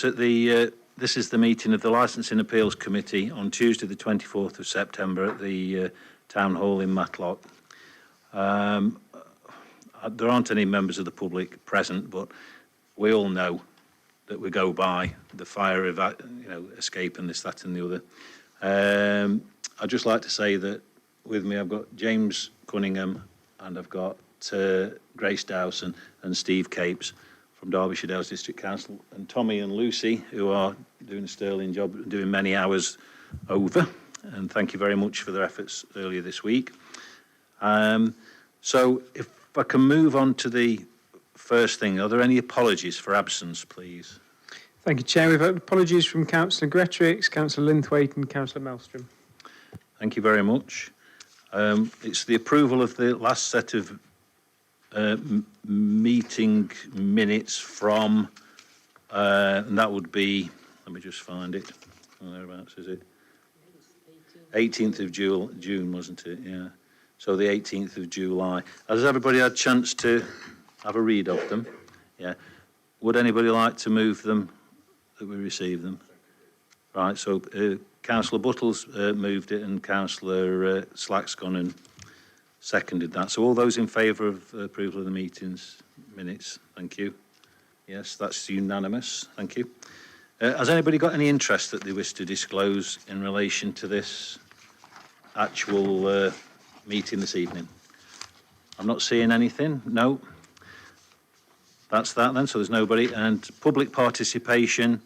This is the meeting of the Licensing Appeals Committee on Tuesday the 24th of September at the Town Hall in Matlock. There aren't any members of the public present, but we all know that we go by the fire escape and this, that and the other. I'd just like to say that with me I've got James Cunningham and I've got Grace Dowson and Steve Capes from Derbyshire Dales District Council, and Tommy and Lucy, who are doing a sterling job, doing many hours over, and thank you very much for their efforts earlier this week. So if I can move on to the first thing, are there any apologies for absence, please? Thank you, Chair. We've had apologies from Councillor Gretrix, Councillor Linthwaite and Councillor Maelstrom. Thank you very much. It's the approval of the last set of meeting minutes from, and that would be, let me just find it, thereabouts, is it? 18th of June, wasn't it? Yeah. So the 18th of July. Has everybody had a chance to have a read of them? Yeah. Would anybody like to move them, that we receive them? Right, so Councillor Buttles moved it and Councillor Slack's gone and seconded that. So all those in favour of approval of the meetings minutes, thank you. Yes, that's unanimous, thank you. Has anybody got any interest that they wish to disclose in relation to this actual meeting this evening? I'm not seeing anything, no. That's that then, so there's nobody. And public participation,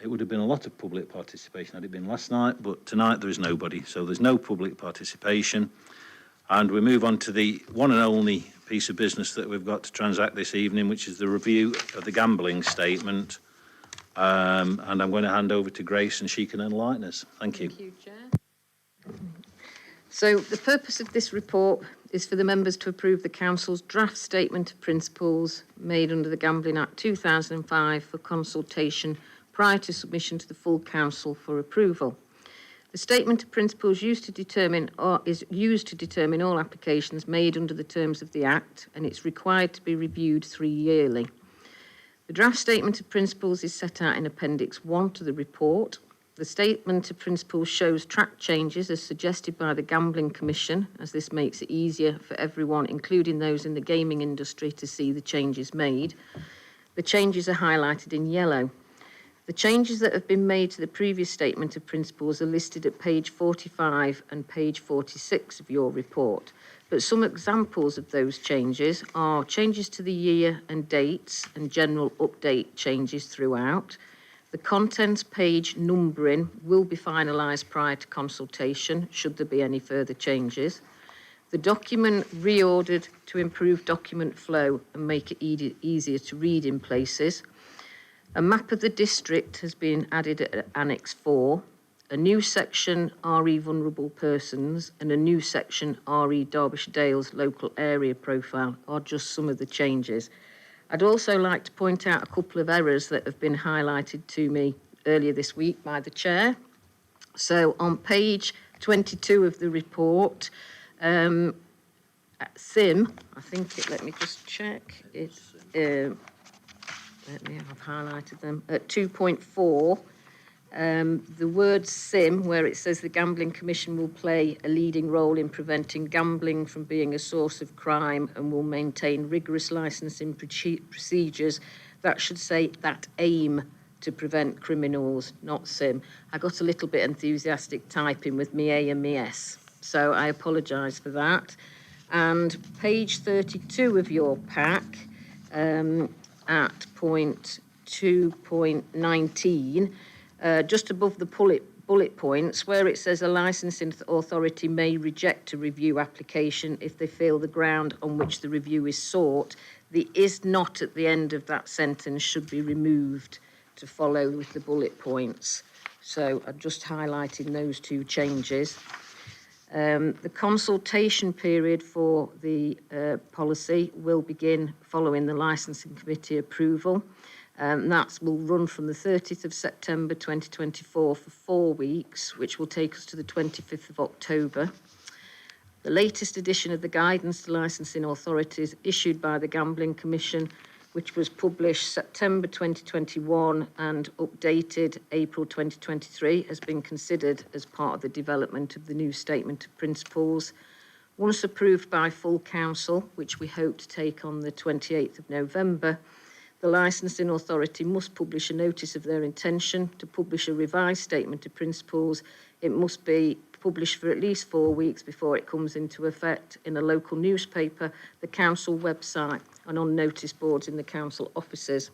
it would have been a lot of public participation had it been last night, but tonight there is nobody, so there's no public participation. And we move on to the one and only piece of business that we've got to transact this evening, which is the review of the gambling statement. And I'm going to hand over to Grace and she can enlighten us. Thank you. Thank you, Chair. So the purpose of this report is for the members to approve the Council's draft statement of principles made under the Gambling Act 2005 for consultation prior to submission to the full Council for approval. The statement of principles is used to determine all applications made under the terms of the Act, and it's required to be reviewed 3 yearly. The draft statement of principles is set out in Appendix 1 to the report. The statement of principles shows track changes as suggested by the Gambling Commission, as this makes it easier for everyone, including those in the gaming industry, to see the changes made. The changes are highlighted in yellow. The changes that have been made to the previous statement of principles are listed at page 45 and page 46 of your report. But some examples of those changes are changes to the year and dates and general update changes throughout. The contents page numbering will be finalised prior to consultation, should there be any further changes. The document reordered to improve document flow and make it easier to read in places. A map of the district has been added at Annex 4, a new section RE Vulnerable Persons and a new section RE Derbyshire Dales Local Area Profile are just some of the changes. I'd also like to point out a couple of errors that have been highlighted to me earlier this week by the Chair. So on page 22 of the report, SIM, I think let me just check, I've highlighted them, at 2.4, the word SIM, where it says the Gambling Commission will play a leading role in preventing gambling from being a source of crime and will maintain rigorous licensing procedures, that should say that aim to prevent criminals, not SIM. I got a little bit enthusiastic typing with me A and me S, so I apologise for that. And page 32 of your pack, at point 2.19, just above the bullet points, where it says a licensing authority may reject a review application if they feel the ground on which the review is sought, the is not at the end of that sentence should be removed to follow with the bullet points. So I'm just highlighting those two changes. The consultation period for the policy will begin following the Licensing Committee approval. That will run from the 30th of September 2024 for 4 weeks, which will take us to the 25th of October. The latest edition of the guidance to licensing authorities issued by the Gambling Commission which was published September 2021 and updated April 2023, has been considered as part of the development of the new Statement of Principles. Once approved by full council, which we hope to take on the 28th of November, the licensing authority must publish a notice of their intention to publish a revised Statement of Principles. It must be published for at least 4 weeks before it comes into effect in a local newspaper, the council website, and on notice boards in the council offices.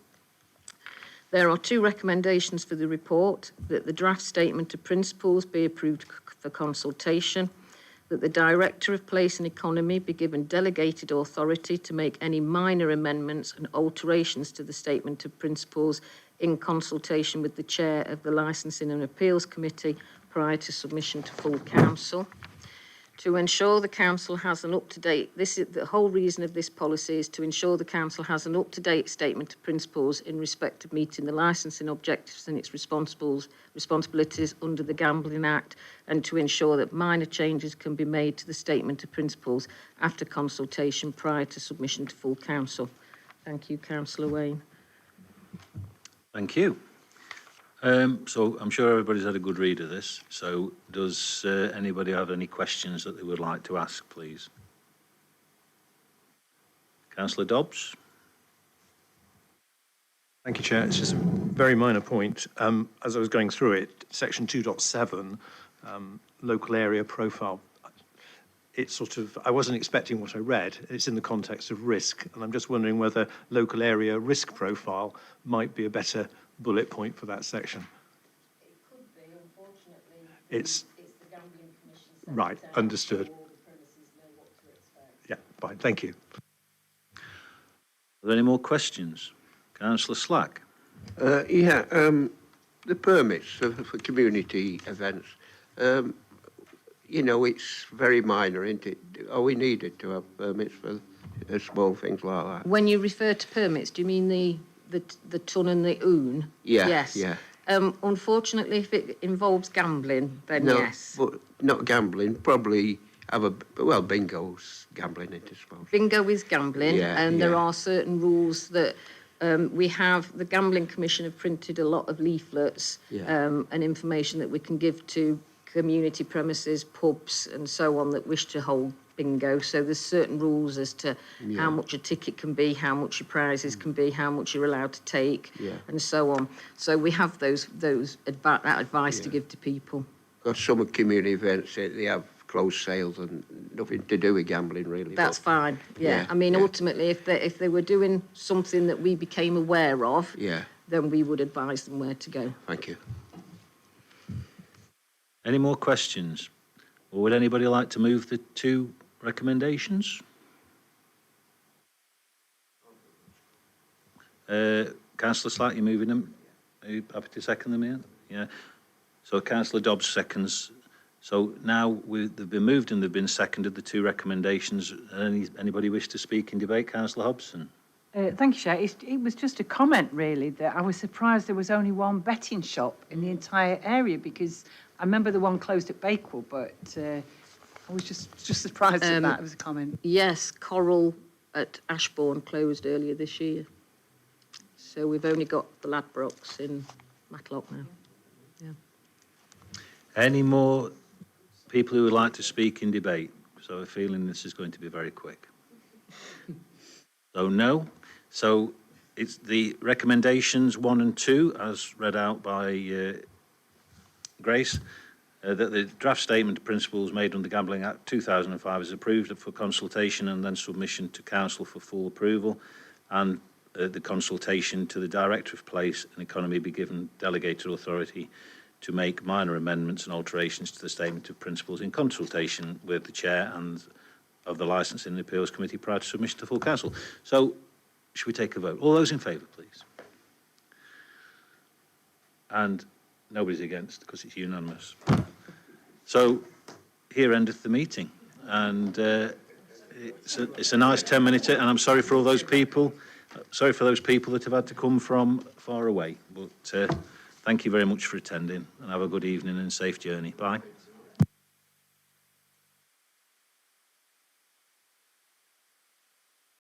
There are 2 recommendations for the report: that the draft Statement of Principles be approved for consultation, that the Director of Place and Economy be given delegated authority to make any minor amendments and alterations to the Statement of Principles in consultation with the Chair of the Licensing and Appeals Committee prior to submission to full council. To ensure the council has an up-to-date, this is the whole reason of this policy, is to ensure the council has an up-to-date Statement of Principles in respect of meeting the licensing objectives and its responsibilities under the Gambling Act, and to ensure that minor changes can be made to the Statement of Principles after consultation prior to submission to full council. Thank you, Councillor Wayne. Thank you. So I'm sure everybody's had a good read of this. So does anybody have any questions that they would like to ask, please? Councillor Dobbs? Thank you, Chair. It's just a very minor point. As I was going through it, section 2.7, local area profile, it's sort of, I wasn't expecting what I read. It's in the context of risk, and I'm just wondering whether local area risk profile might be a better bullet point for that section. It could be, unfortunately. It's the Gambling Commission. Right, understood. So all the premises know what to expect. Yeah, fine, thank you. Are there any more questions? Councillor Slack? The permits for community events, you know, it's very minor, isn't it? Are we needed to have permits for small things like that? When you refer to permits, do you mean the ton and the oon? Yeah, Yes. yeah. Unfortunately, if it involves gambling, then No, yes. but not gambling, probably have bingo's gambling, I suppose. Bingo is gambling, Yeah, and there yeah. are certain rules that we have. The Gambling Commission have printed a lot of leaflets and information that we can give to community premises, pubs and so on that wish to hold bingo. So there's certain rules as to how much a ticket can be, how much your prizes can be, how much you're allowed to take, and so on. So we have that advice to give to people. Because some community events, they have closed sales and nothing to do with gambling, really. That's fine. Yeah. I mean, ultimately, if they were doing something that we became aware of, then we would advise them where to go. Thank you. Any more questions? Or would anybody like to move the 2 recommendations? Councillor Slack, you moving them? Are you happy to second them, Ian? Yeah. So Councillor Dobbs seconds. So now they've been moved and they've been seconded, the 2 recommendations. Anybody wish to speak in debate? Councillor Hobson? Thank you, Chair. It was just a comment, really, that I was surprised there was only 1 betting shop in the entire area, because I remember the one closed at Bakewell, but I was just surprised at that. It was a comment. Yes, Coral at Ashbourne closed earlier this year. So we've only got the Ladbrokes in Matlock now. Any more people who would like to speak in debate? So I have a feeling this is going to be very quick. So no. So it's the recommendations 1 and 2, as read out by Grace, that the draft statement of principles made under the Gambling Act 2005 is approved for consultation and then submission to council for full approval, and the consultation to the Director of Place and Economy be given delegated authority to make minor amendments and alterations to the statement of principles in consultation with the Chair and of the Licensing and Appeals Committee prior to submission to full council. So, should we take a vote? All those in favour, please. And nobody's against, because it's unanimous. So, here endeth the meeting. And it's a nice 10-minute, and I'm sorry for all those people. Sorry for those people that have had to come from far away. But thank you very much for attending, and have a good evening and safe journey. Bye.